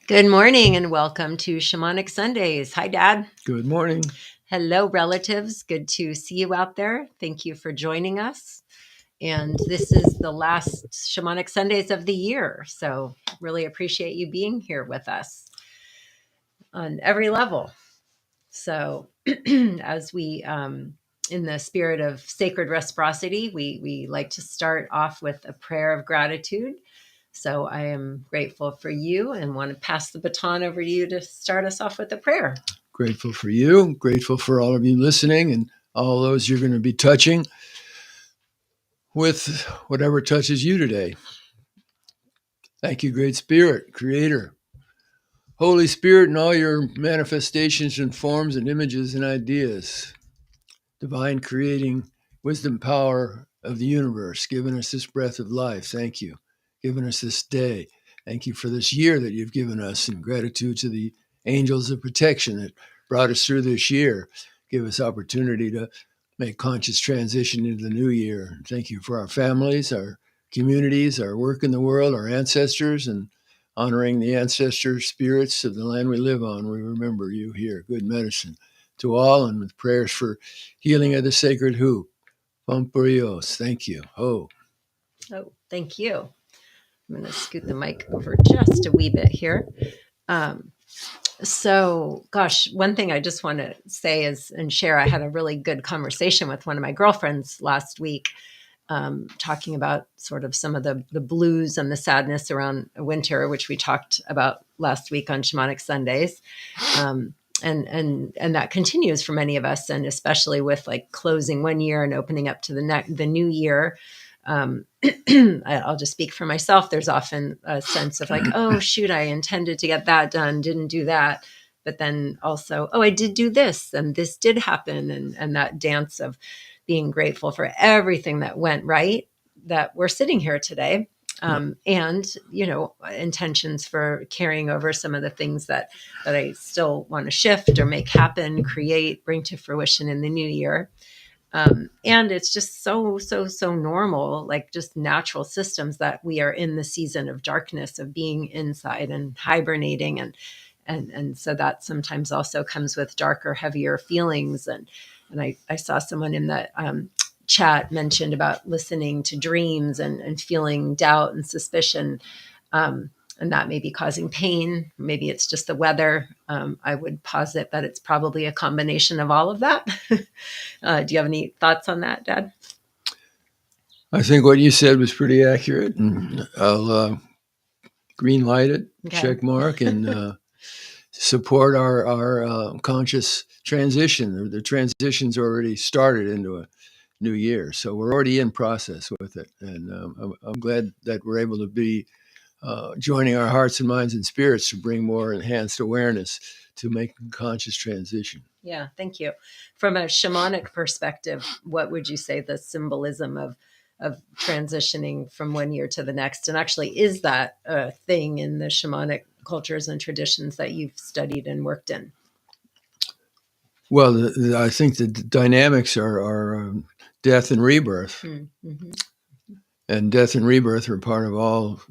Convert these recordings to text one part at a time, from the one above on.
Good morning and welcome to Shamanic Sundays. Hi, Dad. Good morning. Hello, relatives. Good to see you out there. Thank you for joining us. And this is the last Shamanic Sundays of the year. So, really appreciate you being here with us on every level. So, as we, in the spirit of sacred reciprocity, we like to start off with a prayer of gratitude. So I am grateful for you and want to pass the baton over to you to start us off with a prayer. Grateful for you. Grateful for all of you listening and all those you're going to be touching with whatever touches you today. Thank you, Great Spirit, Creator. Holy Spirit and all your manifestations and forms and images and ideas. Divine creating wisdom power of the universe, giving us this breath of life. Thank you. Giving us this day. Thank you for this year that you've given us, and gratitude to the angels of protection that brought us through this year. Give us opportunity to make conscious transition into the new year. Thank you for our families, our communities, our work in the world, our ancestors, and honoring the ancestor spirits of the land we live on. We remember you here. Good medicine to all, and with prayers for healing of the sacred hoop. Pomperios, thank you. Oh, thank you. I'm going to scoot the mic over just a wee bit here. So, gosh, one thing I just want to say is and share, I had a really good conversation with one of my girlfriends last week, talking about sort of some of the blues and the sadness around winter, which we talked about last week on Shamanic Sundays. And that continues for many of us, and especially with like closing one year and opening up to the new year. I'll just speak for myself. There's often a sense of like, oh, shoot, I intended to get that done, didn't do that. But then also, oh, I did do this and this did happen. And that dance of being grateful for everything that went right, that we're sitting here today. And, intentions for carrying over some of the things that I still want to shift or make happen, create, bring to fruition in the new year. And it's just so normal, like just natural systems that we are in the season of darkness, of being inside and hibernating. And so that sometimes also comes with darker, heavier feelings. And I saw someone in the chat mentioned about listening to dreams and feeling doubt and suspicion. And that may be causing pain. Maybe it's just the weather. I would posit that it's probably a combination of all of that. Do you have any thoughts on that, Dad? I think what you said was pretty accurate, and I'll green light it, check mark, and support our conscious transition. The transition's already started into a new year, so we're already in process with it. And I'm glad that we're able to be joining our hearts and minds and spirits to bring more enhanced awareness to make conscious transition. Yeah, thank you. From a shamanic perspective, what would you say the symbolism of transitioning from one year to the next? And actually, is that a thing in the shamanic cultures and traditions that you've studied and worked in? Well, I think the dynamics are death and rebirth. Mm-hmm. And death and rebirth are part of all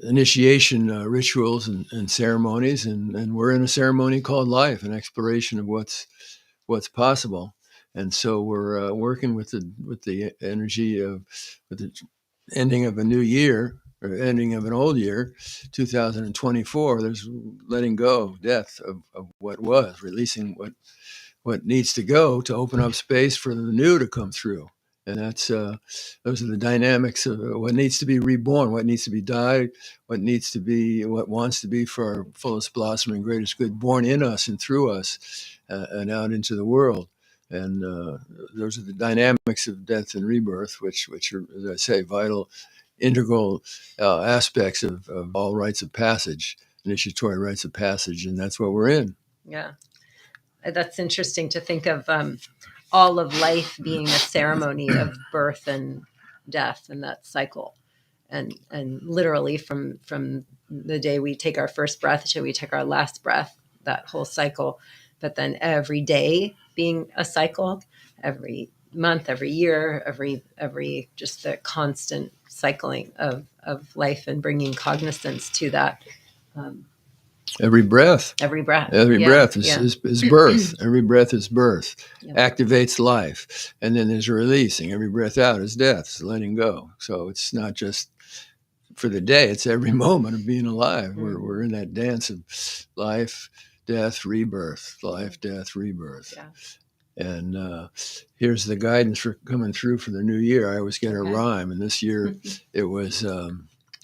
initiation rituals and ceremonies, and we're in a ceremony called life, an exploration of what's possible. And so we're working with the energy of with the ending of a new year or ending of an old year, 2024. There's letting go, death of what was, releasing what needs to go to open up space for the new to come through. And that's those are the dynamics of what needs to be reborn, what needs to be died, what wants to be for our fullest blossoming, greatest good, born in us and through us, and out into the world. And those are the dynamics of death and rebirth, which are, as I say, vital, integral aspects of all rites of passage, initiatory rites of passage, and that's what we're in. Yeah, that's interesting to think of. All of life being a ceremony of birth and death, and that cycle, and literally from the day we take our first breath till we take our last breath, that whole cycle. But then every day being a cycle, every month, every year, every just the constant cycling of life, and bringing cognizance to that. Every breath. Every breath. Every breath is birth. Every breath is birth. Yep. Activates life. And then there's a releasing. Every breath out is death. It's letting go. So it's not just for the day. It's every moment of being alive. We're in that dance of life, death, rebirth. Life, death, rebirth. Yeah. And here's the guidance for coming through for the new year. I always get a rhyme. And this year it was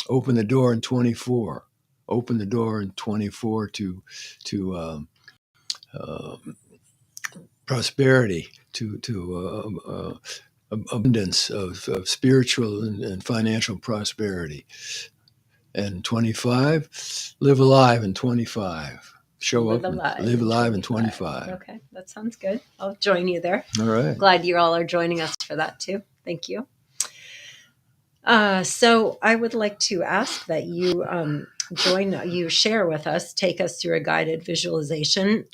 open the door in 24. Open the door in 24 to prosperity, to abundance of spiritual and financial prosperity. And 25, live alive in 25. Live alive in 25. Okay, that sounds good. I'll join you there. All right. Glad you all are joining us for that too. Thank you. So I would like to ask that you share with us, take us through a guided visualization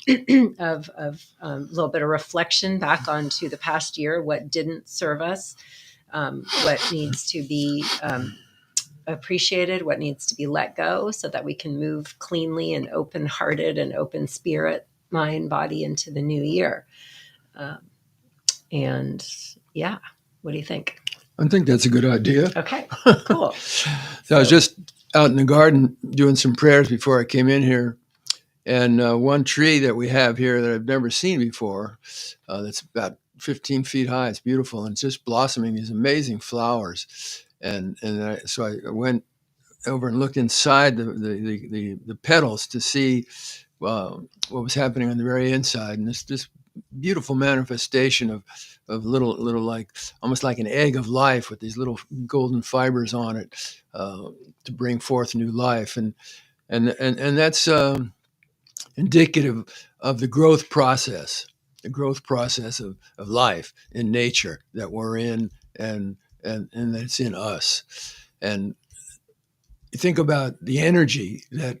of a little bit of reflection back onto the past year, what didn't serve us, what needs to be appreciated, what needs to be let go so that we can move cleanly and open-hearted and open spirit, mind, body into the new year. And yeah, what do you think? I think that's a good idea. Okay, cool. So I was just out in the garden doing some prayers before I came in here. And one tree that we have here that I've never seen before, that's about 15 feet high. It's beautiful. And it's just blossoming these amazing flowers. So I went over and looked inside the petals to see what was happening on the very inside. And this beautiful manifestation of little like almost like an egg of life with these little golden fibers on it to bring forth new life, and that's indicative of the growth process of life in nature that we're in, and that's in us. And you think about the energy that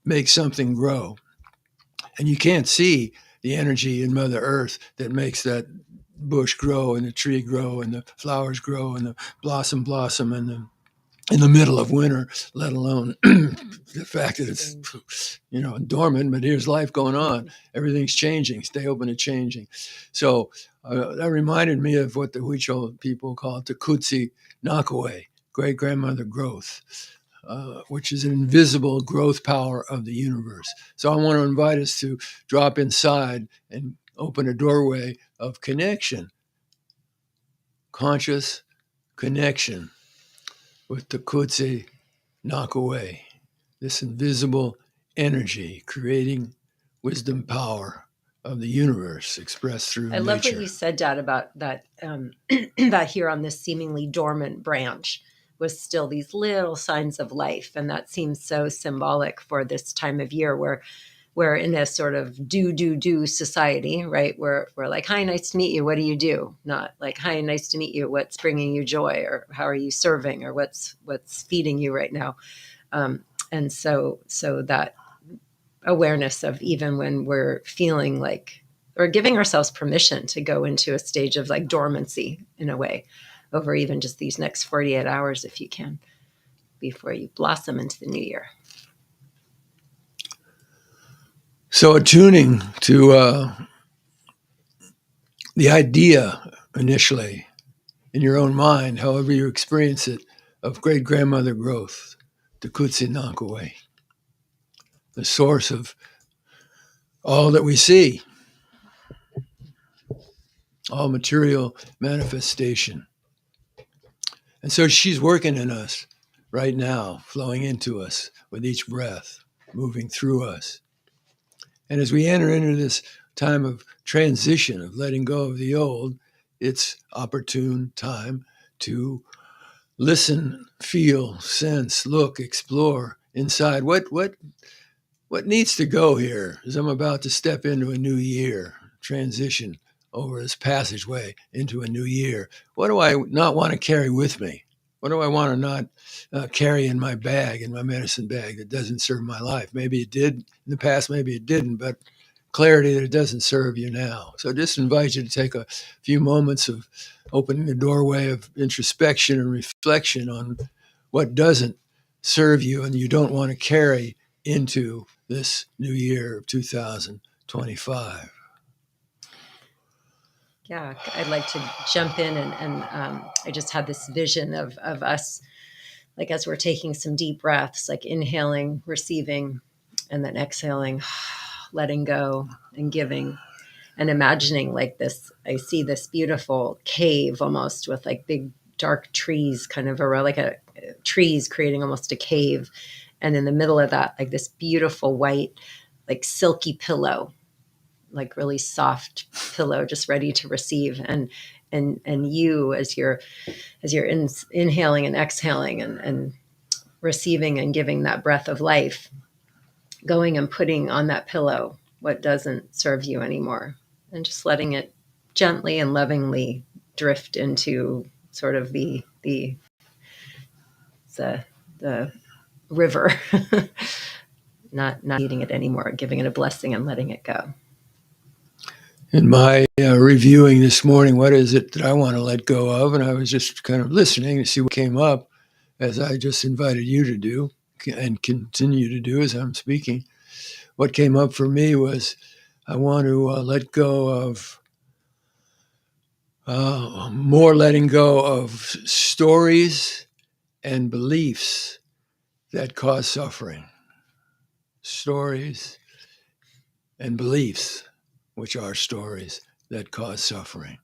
makes something grow, and you can't see the energy in Mother Earth that makes that bush grow and the tree grow and the flowers grow and the blossom and in the middle of winter, let alone the fact that it's dormant, but here's life going on. Everything's changing. Stay open to changing. So that reminded me of what the Huichol people call Tekutsi Nakaway, great grandmother growth. Which is an invisible growth power of the universe. So I want to invite us to drop inside and open a doorway of connection, conscious connection with the Tekutsi Nakaway, this invisible energy creating wisdom power of the universe expressed through nature. I love what you said, Dad, about that, that here on this seemingly dormant branch was still these little signs of life. And that seems so symbolic for this time of year where we're in a sort of do society, right? We're like, hi, nice to meet you. What do you do? Not like, hi, nice to meet you. What's bringing you joy? Or how are you serving? Or what's feeding you right now? And so that awareness of even when we're feeling like, or giving ourselves permission to go into a stage of like dormancy in a way, over even just these next 48 hours, if you can, before you blossom into the new year. So attuning to the idea initially in your own mind, however you experience it, of great grandmother growth, Tekutsi Nakaway, the source of all that we see, all material manifestation. And so she's working in us right now, flowing into us with each breath, moving through us. And as we enter into this time of transition, of letting go of the old, it's opportune time to listen, feel, sense, look, explore inside. What needs to go here as I'm about to step into a new year, transition over this passageway into a new year? What do I not want to carry with me? What do I want to not carry in my bag, in my medicine bag that doesn't serve my life? Maybe it did in the past, maybe it didn't, but clarity that it doesn't serve you now. So just invite you to take a few moments of opening the doorway of introspection and reflection on what doesn't serve you and you don't want to carry into this new year of 2025. Yeah, I'd like to jump in and I just had this vision of us, like as we're taking some deep breaths, like inhaling, receiving, and then exhaling, letting go and giving, and imagining like this. I see this beautiful cave almost with like big dark trees kind of around, like a trees creating almost a cave. And in the middle of that, like this beautiful white, like silky pillow, like really soft pillow, just ready to receive. And you as you're inhaling and exhaling and receiving and giving that breath of life, going and putting on that pillow what doesn't serve you anymore, and just letting it gently and lovingly drift into sort of the river, not needing it anymore, giving it a blessing and letting it go. In my reviewing this morning, what is it that I want to let go of? And I was just kind of listening to see what came up, as I just invited you to do and continue to do as I'm speaking. What came up for me was I want to let go of more letting go of stories and beliefs that cause suffering. Stories and beliefs, which are stories that cause suffering.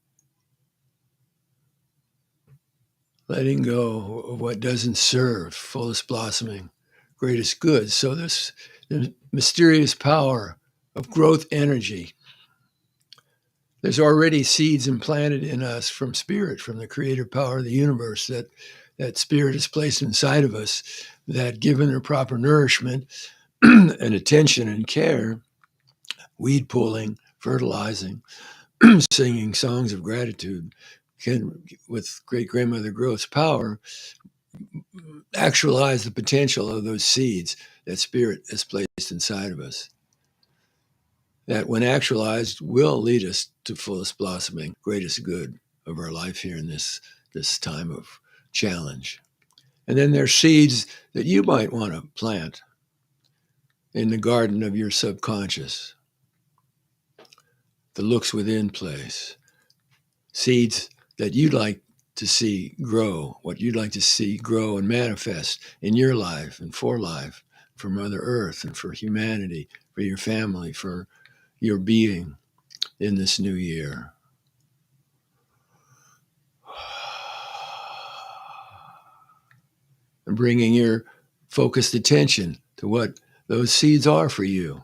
Letting go of what doesn't serve fullest blossoming, greatest good. So this the mysterious power of growth energy. There's already seeds implanted in us from spirit, from the creative power of the universe that spirit is placed inside of us, that given their proper nourishment and attention and care, weed pulling, fertilizing, singing songs of gratitude can, with great grandmother growth's power, actualize the potential of those seeds that spirit has placed inside of us. That, when actualized, will lead us to fullest blossoming, greatest good of our life here in this time of challenge. And then there's seeds that you might want to plant in the garden of your subconscious, the looks within place, seeds that you'd like to see grow, what you'd like to see grow and manifest in your life and for life, for Mother Earth and for humanity, for your family, for your being in this new year. And bringing your focused attention to what those seeds are for you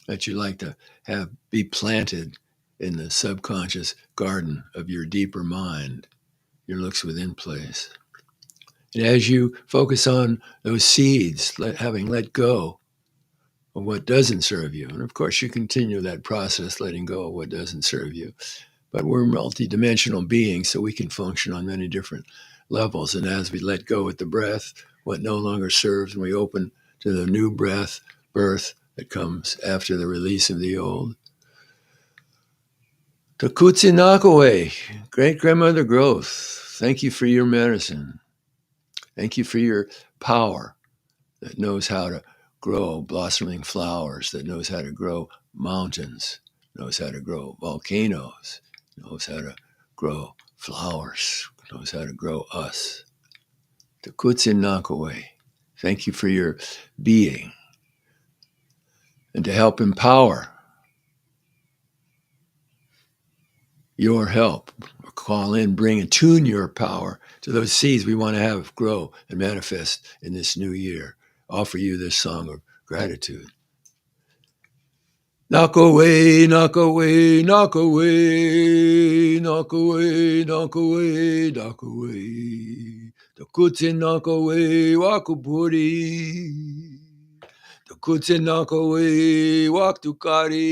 that you'd like to have be planted in the subconscious garden of your deeper mind, your looks within place. And as you focus on those seeds, having let go of what doesn't serve you, and of course you continue that process, letting go of what doesn't serve you, but we're multidimensional beings, so we can function on many different levels. And as we let go with the breath, what no longer serves, and we open to the new breath, birth that comes after the release of the old. Takutsi Nakaway, great grandmother growth, thank you for your medicine. Thank you for your power that knows how to grow blossoming flowers, that knows how to grow mountains, knows how to grow volcanoes, knows how to grow flowers, knows how to grow us. Takutsi Nakaway, thank you for your being, and to help empower your help. Call in, bring, attune your power to those seeds we want to have grow and manifest in this new year. Offer you this song of gratitude. Knock away, knock away, knock away, knock away, knock away, knock away. Takutsi knock away, wakupuri. Takutsi knock away, waktukari.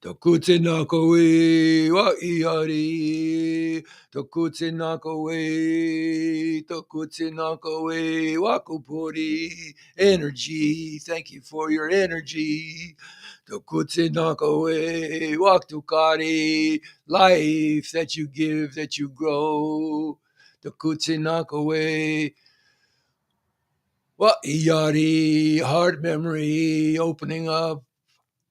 Takutsi knock away, wa'iari. Takutsi knock away, wakupuri. Energy, thank you for your energy. Takutsi knock away, waktukari. Life that you give, that you grow. Takutsi knock away, Well, yachty, heart memory, opening up,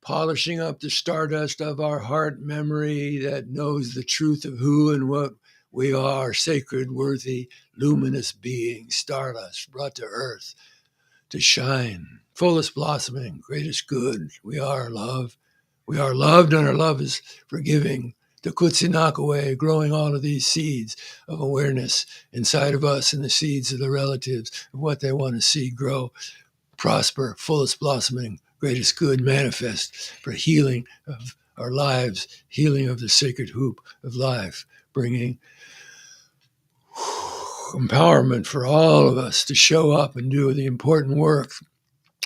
polishing up the stardust of our heart memory that knows the truth of who and what we are, sacred, worthy, luminous beings, stardust brought to earth to shine, fullest blossoming, greatest good. We are love. We are loved, and our love is forgiving. The Kutsinakawe, growing all of these seeds of awareness inside of us and the seeds of the relatives of what they want to see grow, prosper, fullest blossoming, greatest good manifest for healing of our lives, healing of the sacred hoop of life, bringing empowerment for all of us to show up and do the important work,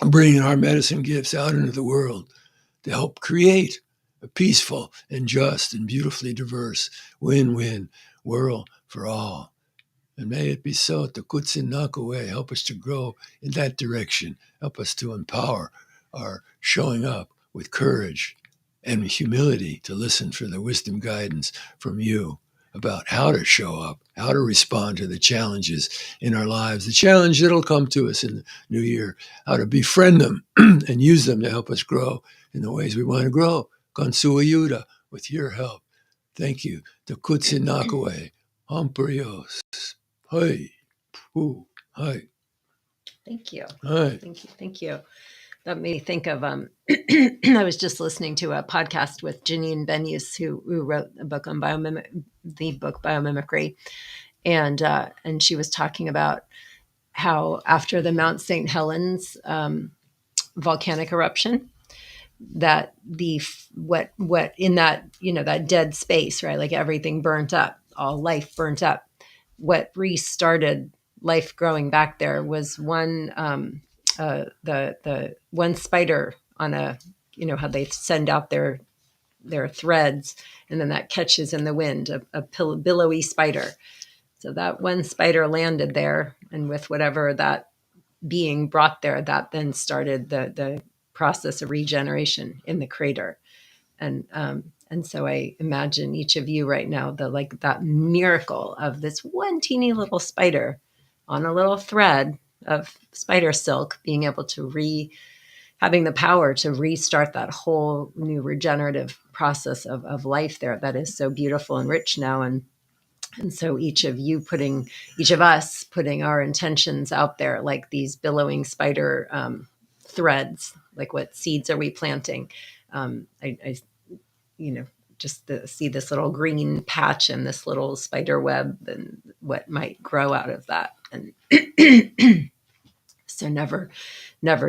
bringing our medicine gifts out into the world to help create a peaceful and just and beautifully diverse win-win world for all. And may it be so. The Kutsin Nakawe, help us to grow in that direction. Help us to empower our showing up with courage and humility to listen for the wisdom guidance from you about how to show up, how to respond to the challenges in our lives, the challenge that'll come to us in the new year, how to befriend them and use them to help us grow in the ways we want to grow. Konsua Yuda, with your help. Thank you. The Kutsin Nakawe. Hamperios. Hi. Ooh. Hi. Thank you. Hi. Thank you. That made me think of, I was just listening to a podcast with Janine Benyus, who wrote a book on biomimicry. And she was talking about how after the Mount St. Helens volcanic eruption, that what in that, that dead space, right? Like everything burnt up, all life burnt up. What restarted life growing back there was one, the one spider on a, how they send out their threads, and then that catches in the wind, a billowy spider. So that one spider landed there, and with whatever that being brought there, that then started the process of regeneration in the crater. And so I imagine each of you right now, that miracle of this one teeny little spider on a little thread of spider silk being able to having the power to restart that whole new regenerative process of life there that is so beautiful and rich now. And so each of us putting our intentions out there, like these billowing spider threads, like what seeds are we planting? I just see this little green patch and this little spider web and what might grow out of that. And so never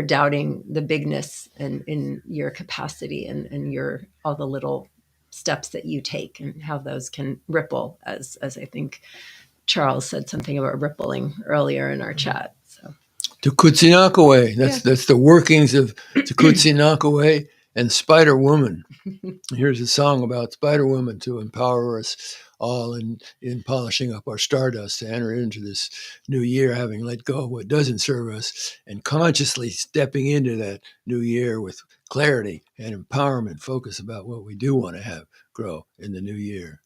doubting the bigness and in your capacity and your all the little steps that you take and how those can ripple, as I think Charles said something about rippling earlier in our chat. So The Kutsinakawe. That's the workings of the Kutsinakawe and Spider Woman. Here's a song about Spider Woman to empower us all in polishing up our stardust to enter into this new year, having let go of what doesn't serve us and consciously stepping into that new year with clarity and empowerment, focus about what we do want to have grow in the new year.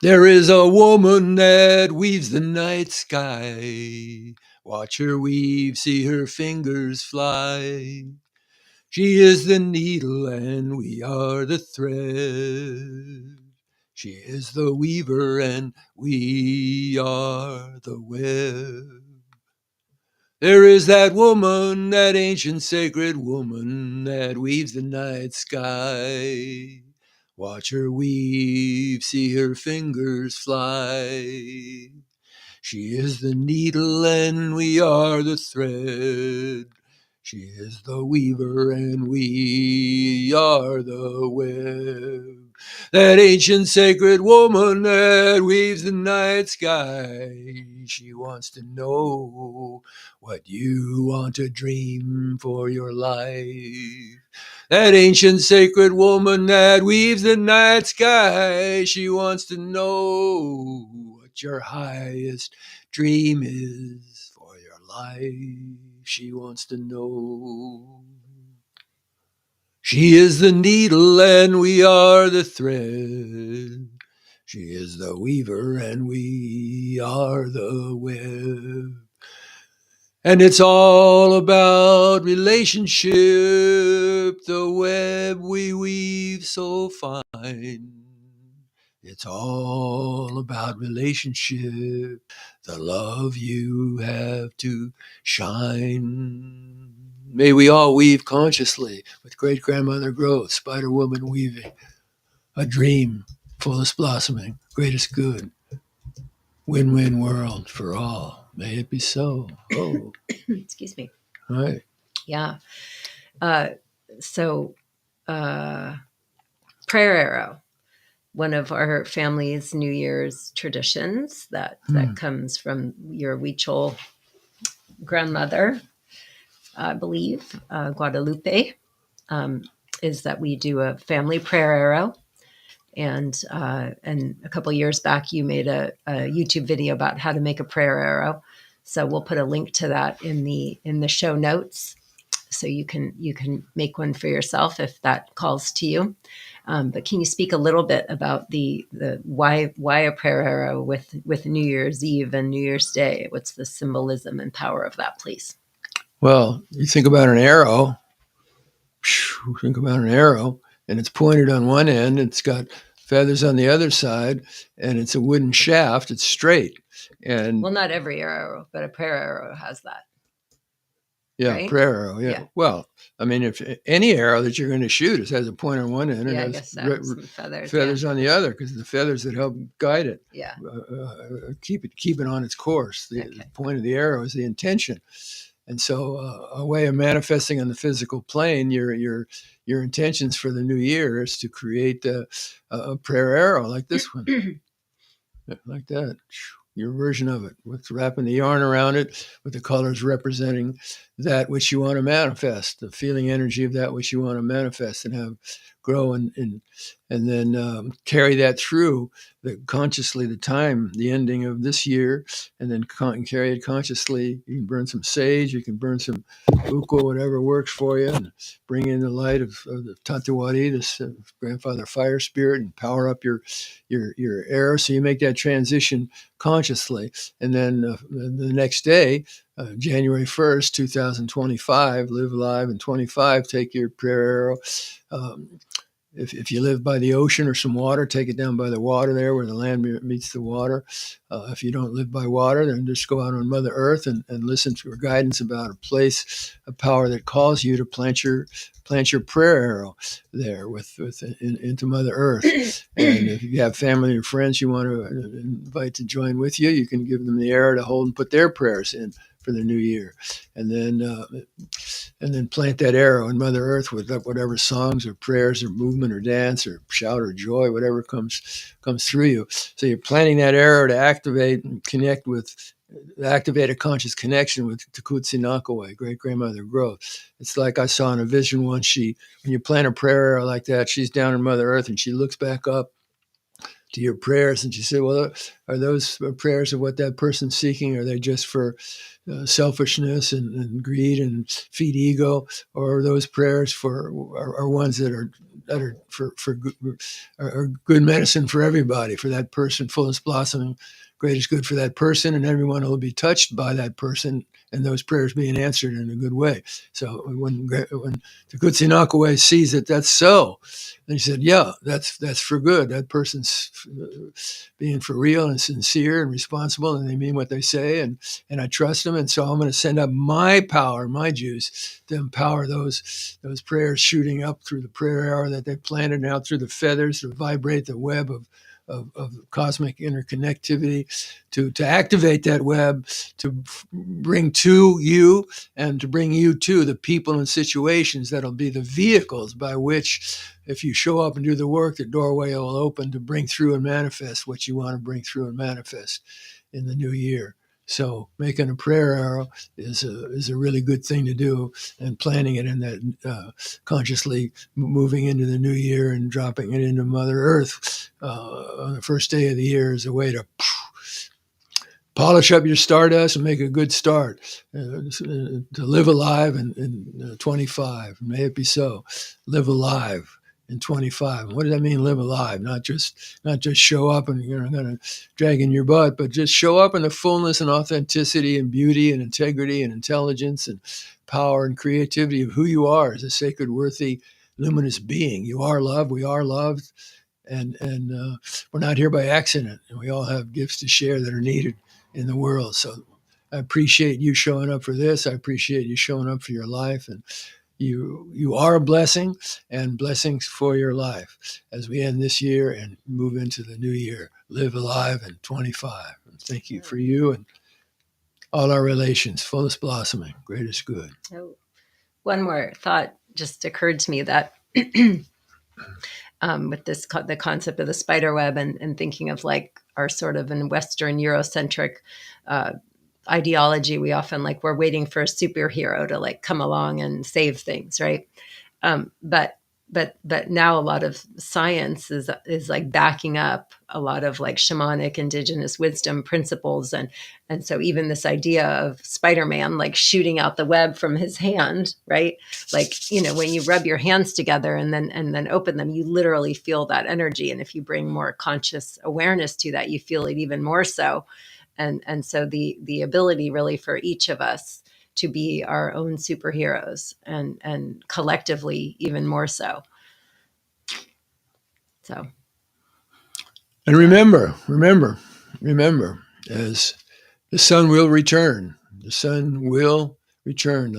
There is a woman that weaves the night sky. Watch her weave, see her fingers fly. She is the needle and we are the thread. She is the weaver and we are the web. There is that woman, that ancient sacred woman that weaves the night sky. Watch her weave, see her fingers fly. She is the needle and we are the thread. She is the weaver and we are the web. That ancient sacred woman that weaves the night sky. She wants to know what you want to dream for your life. That ancient sacred woman that weaves the night sky. She wants to know what your highest dream is for your life. She wants to know. She is the needle and we are the thread. She is the weaver and we are the web. And it's all about relationship, the web we weave so fine. It's all about relationship, the love you have to shine. May we all weave consciously with great grandmother growth, Spider Woman weaving, a dream, fullest blossoming, greatest good, win-win world for all. May it be so. Oh, Excuse me. all right. Yeah. So, prayer arrow, one of our family's New Year's traditions that comes from your Huichol grandmother, I believe, Guadalupe, is that we do a family prayer arrow. And a couple years back, you made a YouTube video about how to make a prayer arrow. So we'll put a link to that in the show notes, so you can make one for yourself if that calls to you. But can you speak a little bit about the why a prayer arrow with New Year's Eve and New Year's Day? What's the symbolism and power of that, please? Well, you think about an arrow. And it's pointed on one end. It's got feathers on the other side, and it's a wooden shaft. It's straight. And well, not every arrow, but a prayer arrow has that. Yeah, right? prayer arrow. Yeah. Well, I mean, if any arrow that you're going to shoot has a point on one end and I has guess so. Some feathers on the other, because the feathers that help guide it, Yeah. keep it on its course. The point of the arrow is the intention, and so a way of manifesting on the physical plane your intentions for the new year is to create a prayer arrow like this one, like that. Your version of it, with wrapping the yarn around it, with the colors representing that which you want to manifest, the feeling energy of that which you want to manifest and have grow and then carry that through consciously the ending of this year, and then carry it consciously. You can burn some sage, you can burn some uko, whatever works for you, and bring in the light of the Tatuwari, this grandfather fire spirit, and power up your arrow, so you make that transition consciously. And then the next day, January 1st, 2025, live alive in 25, take your prayer arrow. If you live by the ocean or some water, take it down by the water there where the land meets the water. If you don't live by water, then just go out on Mother Earth and listen to her guidance about a place, a power that calls you to plant your prayer arrow there into Mother Earth. And if you have family or friends you want to invite to join with you, you can give them the arrow to hold and put their prayers in for the new year, and then plant that arrow in Mother Earth with whatever songs or prayers or movement or dance or shout or joy, whatever comes through you. So you're planting that arrow to activate a conscious connection with Tekutsi Nakaway, great grandmother growth. It's like I saw in a vision once. When you plant a prayer arrow like that, she's down in Mother Earth and she looks back up to your prayers and she said, well, are those prayers of what that person's seeking? Are they just for selfishness and greed and feed ego, or are those prayers are ones that are good medicine for everybody, for that person, fullest blossoming, greatest good for that person, and everyone will be touched by that person, and those prayers being answered in a good way. So when Tekutsi Nakaway sees that that's so, then he said, yeah, that's for good. That person's being for real and sincere and responsible, and they mean what they say, and I trust them, and so I'm going to send up my power, my juice, to empower those prayers shooting up through the prayer arrow that they planted, and out through the feathers to vibrate the web of cosmic interconnectivity, to activate that web, to bring to you and to bring you to the people and situations that'll be the vehicles by which, if you show up and do the work, the doorway will open to bring through and manifest what you want to bring through and manifest in the new year. So making a prayer arrow is a really good thing to do, and planting it in that consciously moving into the new year and dropping it into Mother Earth on the first day of the year is a way to polish up your stardust and make a good start to live alive in 25. May it be so. Live alive and 25. What does that mean, live alive? Not just show up and you're going to drag in your butt, but just show up in the fullness and authenticity and beauty and integrity and intelligence and power and creativity of who you are as a sacred, worthy, luminous being. You are love. We are loved. And we're not here by accident. And we all have gifts to share that are needed in the world. So I appreciate you showing up for this. I appreciate you showing up for your life. And you are a blessing, and blessings for your life as we end this year and move into the new year. Live alive in 25. And thank you for you and all our relations, fullest blossoming, greatest good. Oh, one more thought just occurred to me that with this, the concept of the spider web and thinking of like our sort of in Western Eurocentric ideology, we often like we're waiting for a superhero to like come along and save things, right? But now a lot of science is like backing up a lot of like shamanic indigenous wisdom principles, and so even this idea of Spider-Man like shooting out the web from his hand, right? Like, when you rub your hands together and then open them, you literally feel that energy, and if you bring more conscious awareness to that, you feel it even more so. And so the ability really for each of us to be our own superheroes and collectively even more so. So. And remember, as the sun will return, the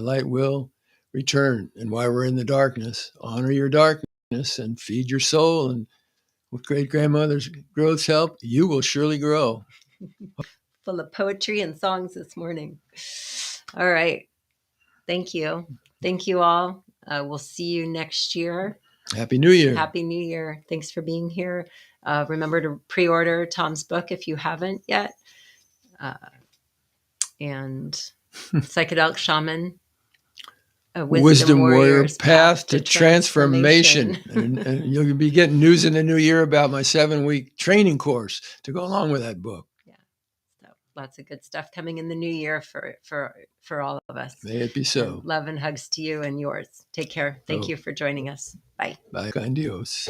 light will return. And while we're in the darkness, honor your darkness and feed your soul. And with great grandmother's growth's help, you will surely grow. Full of poetry and songs this morning. All right. Thank you. Thank you all. We'll see you next year. Happy New Year. Happy New Year. Thanks for being here. Remember to pre-order Tom's book if you haven't yet. And Psychedelic Shaman, a Wisdom Warrior's Path to Transformation. and you'll be getting news in the new year about my 7-week training course to go along with that book. Yeah. So lots of good stuff coming in the new year for all of us. May it be so. And love and hugs to you and yours. Take care. Thank you for joining us. Bye. Bye. Con Dios.